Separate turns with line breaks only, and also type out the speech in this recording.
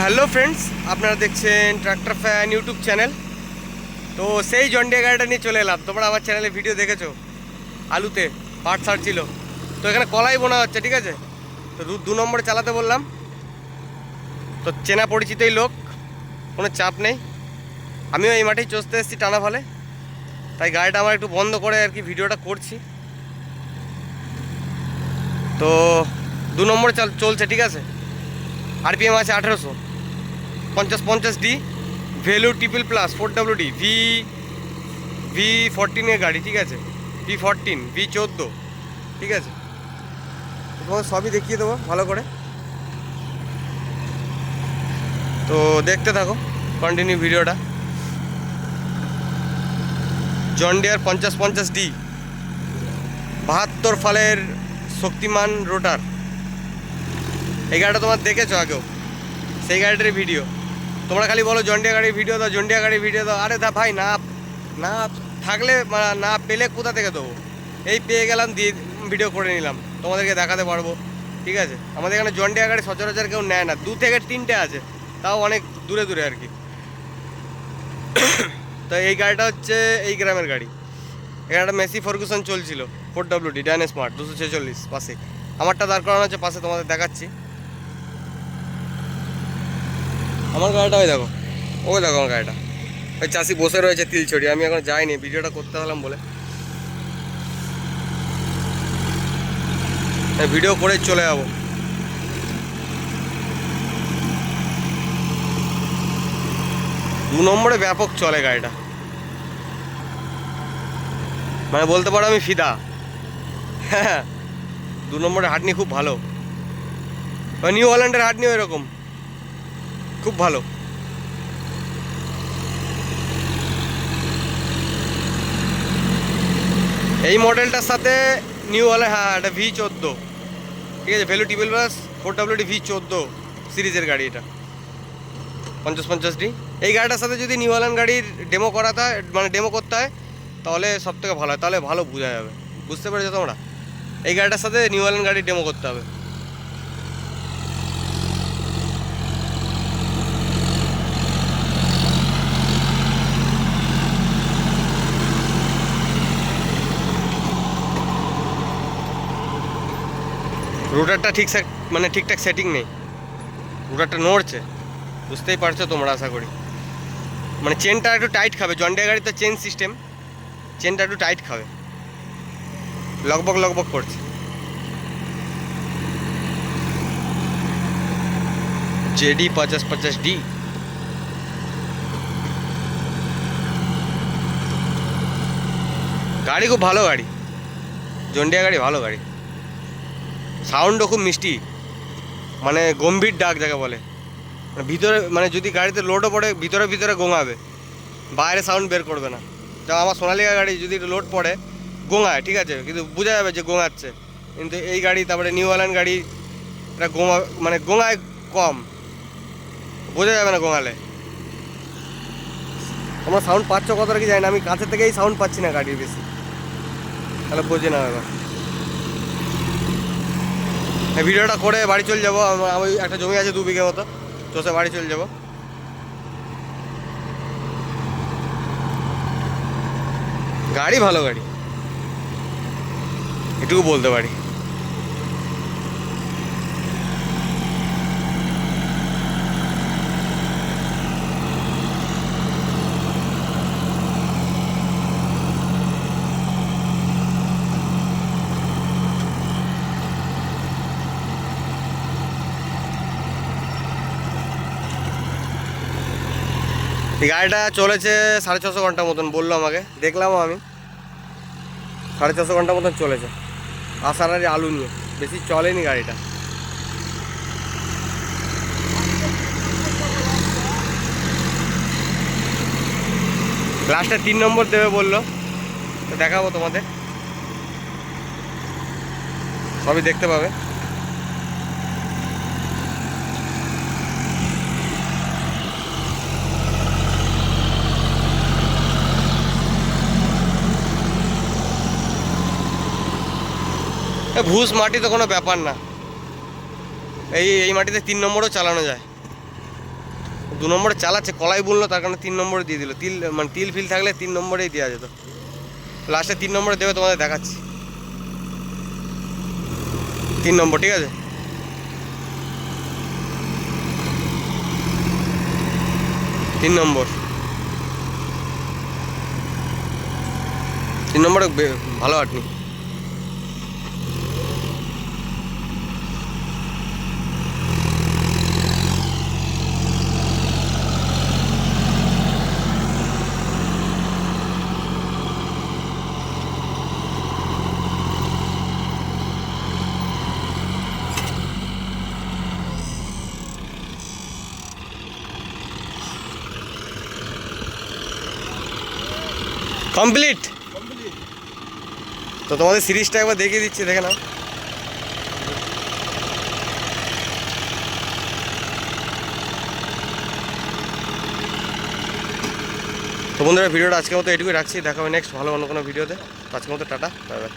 Hello friends, আপনারা দেখছেন tractor fan YouTube channel. তো সেই জন্ডিয়া গাড়িটা নিয়ে চলে এলাম। তোমরা আমার চ্যানেলে ভিডিও দেখেছো, আলুতে পাট ছাড়ছিল। তো এখানে কলাই বোনা হচ্ছে, ঠিক আছে। তো 2 নম্বরে চালাতে বললাম। তো চেনা পরিচিতই লোক, কোনো চাপ নেই। আমিও এই মাঠেই চষতে এসেছি টানা ফলে, তাই গাড়িটা আমার একটু বন্ধ করে আর কি ভিডিওটা করছি। তো 2 নম্বরে চলছে, ঠিক আছে। আরপিএম আছে 1800, 50-50D, value triple+, 4WD, V14 গাড়ি, ঠিক আছে। V14, V14, ঠিক আছে। তোমাদের সবই দেখিয়ে দেবো ভালো করে, তো দেখতে থাকো কন্টিনিউ ভিডিওটা। জন্ডিয়ার 50-50D 72 ফালের শক্তিমান রোটার। এই গাড়িটা তোমার দেখেছো আগেও, সেই গাড়িটার ভিডিও। তোমরা খালি বলো জন্ডিয়া গাড়ির ভিডিও দাও, জন্ডিয়া গাড়ির ভিডিও দাও। আরে দা ভাই, না না থাকলে না পেলে কোথা থেকে দেবো? এই পেয়ে গেলাম, দিয়ে ভিডিও করে নিলাম, তোমাদেরকে দেখাতে পারবো, ঠিক আছে। আমাদের এখানে জন্ডিয়া গাড়ি সচরাচর কেউ নেয় না, 2 থেকে 3টে আছে, তাও অনেক দূরে দূরে আর কি। তো এই গাড়িটা হচ্ছে এই গ্রামের গাড়ি। এখানে একটা মেসি ফার্গুসন চলছিল, 4WD ডাইনাস্মার্ট 246 পাশে। আমারটা দাঁড় করানো হচ্ছে পাশে, তোমাদের দেখাচ্ছি। আমার গাড়িটা ওই দেখো, ওই দেখো আমার গাড়িটা। ওই চাষি বসে রয়েছে তিল ছড়িয়ে। আমি এখন যাইনি, ভিডিওটা করতে হলাম বলে ভিডিও করে চলে যাবো। 2 নম্বরে ব্যাপক চলে গাড়িটা, মানে বলতে পারো আমি ফিদা। হ্যাঁ, 2 নম্বরে হাঁটনি খুব ভালো। নিউ হল্যান্ডের হাঁটনি এরকম খুব ভালো। এই মডেলটার সাথে নিউ হল্যান্ড, হ্যাঁ এটা V14, ঠিক আছে। ভ্যালু ট্রিপল+, 4WD V14 সিরিজের গাড়ি এটা, 50-50D। এই গাড়িটার সাথে যদি নিউ হল্যান্ড গাড়ির ডেমো করাতে হয়, মানে ডেমো করতে হয়, তাহলে সব থেকে ভালো হয়, তাহলে ভালো বোঝা যাবে। বুঝতে পেরেছো তোমরা? এই গাড়িটার সাথে নিউ হল্যান্ড গাড়ির ডেমো করতে হবে। রোটারটা মানে ঠিকঠাক সেটিং নেই, রোটারটা নড়ছে, বুঝতেই পারছো তোমরা আশা করি। মানে চেনটা একটু টাইট খাবে, জন্ডিয়া গাড়িতে চেন সিস্টেম, চেনটা একটু টাইট খাবে, লগবক লগবক করছে। JD 50-50D গাড়ি খুব ভালো গাড়ি, জন্ডিয়া গাড়ি ভালো গাড়ি। সাউন্ডও খুব মিষ্টি, মানে গম্ভীর ডাক যাকে বলে। মানে ভিতরে, মানে যদি গাড়িতে লোডও পড়ে ভিতরে ভিতরে গোঙাবে, বাইরে সাউন্ড বের করবে না। যেমন আমার সোনালিকা গাড়ি যদি লোড পড়ে গোঙায়, ঠিক আছে, কিন্তু বোঝা যাবে যে গোঙাচ্ছে। কিন্তু এই গাড়ি, তারপরে নিউ হল্যান্ড গাড়ি, এটা মানে গোঙায় কম, বোঝা যাবে না গোঙালে। তোমরা সাউন্ড পাচ্ছ কতটা কি জানি না, আমি কাছের থেকেই সাউন্ড পাচ্ছি না গাড়ির বেশি, তাহলে বোঝে না এবার। এই ভিডিওটা করে বাড়ি চলে যাবো। আমি একটা জমি আছে 2 বিঘে মতো, চষে বাড়ি চলে যাবো। গাড়ি ভালো গাড়ি, এটুকু বলতে পারি। এই গাড়িটা চলেছে 650 ঘন্টা মতন বললো আমাকে, দেখলামও আমি। 650 ঘন্টা মতন চলেছে, আসারারি আলু নিয়ে। বেশি চলেনি গাড়িটা। লাস্টে 3 নম্বর দেবে বললো, তো দেখাবো তোমাদের, সবই দেখতে পাবে। ভুস মাটি তো কোনো ব্যাপার না, এই মাটিতে 3 নম্বরও চালানো যায়। দু নম্বরে চালাচ্ছে, কলাই বললো, তার কারণে 3 নম্বরে দিয়ে দিল। তিল মানে তিল ফিল থাকলে 3 নম্বরেই দেওয়া যেত। লাস্টে 3 নম্বরে দেবে, তোমাদের দেখাচ্ছি। 3 নম্বর, ঠিক আছে। তিন নম্বর, 3 নম্বরে ভালো আটনি। কমপ্লিট। তো তোমাদের সিরিজটা একবার দেখিয়ে দিচ্ছি, দেখে নাও। তো বন্ধুরা, ভিডিওটা আজকের মতো এটুকুই রাখছি। দেখা হবে নেক্সট ভালো অন্য কোনো ভিডিওতে। আজকের মতো টাটা, বাই বাই।